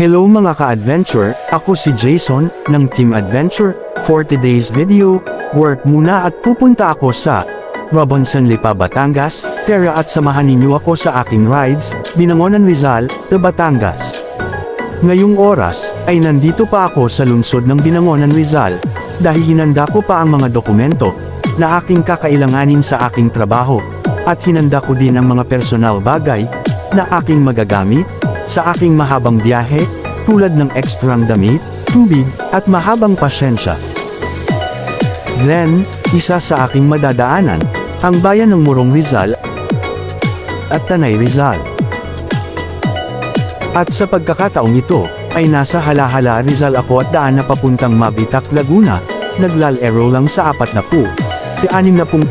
Hello mga ka-adventure, ako si Jason, ng Team Adventure. For today's video, work muna at pupunta ako sa Robinson Lipa, Batangas. Tara at samahan ninyo ako sa aking rides, Binangonan Rizal, de Batangas. Ngayong oras, ay nandito pa ako sa lungsod ng Binangonan Rizal, dahil hinanda ko pa ang mga dokumento, na aking kakailanganin sa aking trabaho, at hinanda ko din ang mga personal bagay, na aking magagamit, sa aking mahabang biyahe, tulad ng ekstrang damit, tubig, at mahabang pasyensya. Then, isa sa aking madadaanan, ang bayan ng Morong Rizal, at Tanay Rizal. At sa pagkakataong ito, ay nasa Halahala Rizal ako at daan na papuntang Mabitak, Laguna, naglalero lang sa 40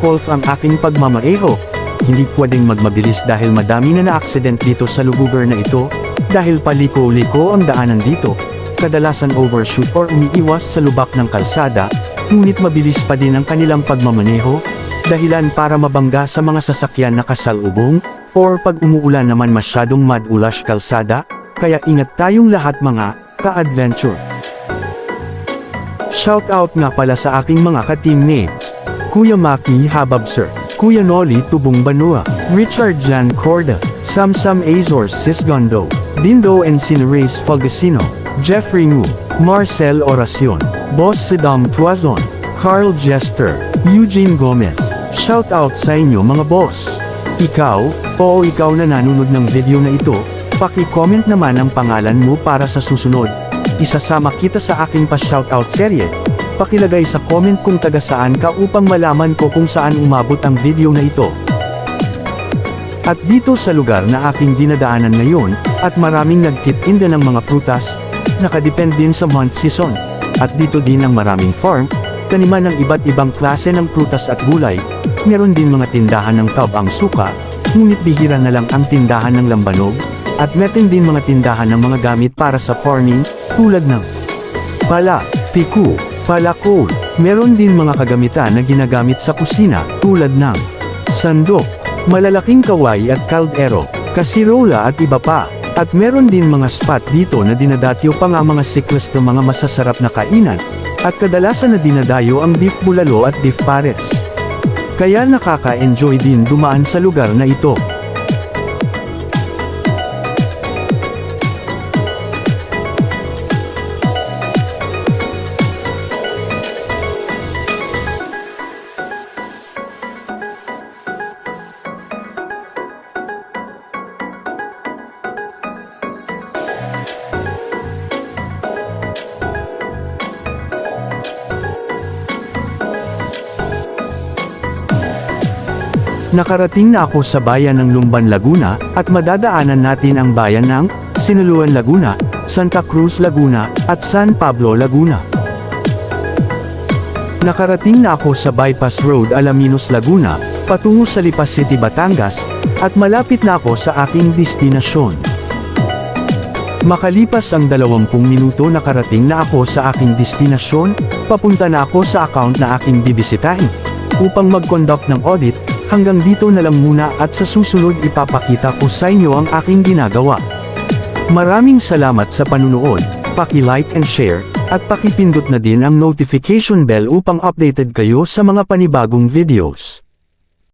golf ang aking pagmamaeho. Hindi pwedeng magmabilis dahil madami na na-accident dito sa lugar na ito, dahil paliko-liko ang daanan dito, kadalasan overshoot or umiiwas sa lubak ng kalsada, ngunit mabilis pa din ang kanilang pagmamaneho, dahilan para mabangga sa mga sasakyan na kasalubong, or pag umuulan naman masyadong madulas kalsada, kaya ingat tayong lahat mga ka-adventure. Shoutout nga pala sa aking mga ka-teammates, Kuya Maki Habab Sir, Kuya Noli Tubong Banua, Richard Jan Corda, Samsam Azor Sisgondo, Dindo and Sinrace Fulgacino, Jeffrey Ngu, Marcel Oracion, Boss Saddam Tuazon, Carl Jester, Eugene Gomez. Shoutout sa inyo mga boss. Ikaw na nanonood ng video na ito, paki-comment naman ang pangalan mo para sa susunod. Isasama kita sa aking pa-shoutout serye. Pakilagay sa comment kung taga saan ka upang malaman ko kung saan umabot ang video na ito. At dito sa lugar na aking dinadaanan ngayon, at maraming nagtitinda ng mga prutas, nakadepend din sa month season. At dito din ang maraming farm, taniman ng iba't ibang klase ng prutas at gulay. Meron din mga tindahan ng tabang suka, ngunit bihira na lang ang tindahan ng lambanog, at meron din mga tindahan ng mga gamit para sa farming, tulad ng pala, piku, palakol. Meron din mga kagamitan na ginagamit sa kusina, tulad ng sandok, malalaking kaway at kaldero, kasirola at iba pa. At meron din mga spot dito na dinadatyo pa nga mga cyclist ng mga masasarap na kainan, at kadalasan na dinadayo ang beef bulalo at beef pares. Kaya nakaka-enjoy din dumaan sa lugar na ito. Nakarating na ako sa bayan ng Lumban, Laguna, at madadaanan natin ang bayan ng Sinuluan, Laguna, Santa Cruz, Laguna, at San Pablo, Laguna. Nakarating na ako sa Bypass Road, Alaminos, Laguna, patungo sa Lipa City, Batangas, at malapit na ako sa aking destinasyon. Makalipas ang 20 minuto nakarating na ako sa aking destinasyon, papunta na ako sa account na aking bibisitahin, upang mag-conduct ng audit. Hanggang dito na lang muna at sa susunod ipapakita ko sa inyo ang aking ginagawa. Maraming salamat sa panunood, paki-like and share, at pakipindot na din ang notification bell upang updated kayo sa mga panibagong videos.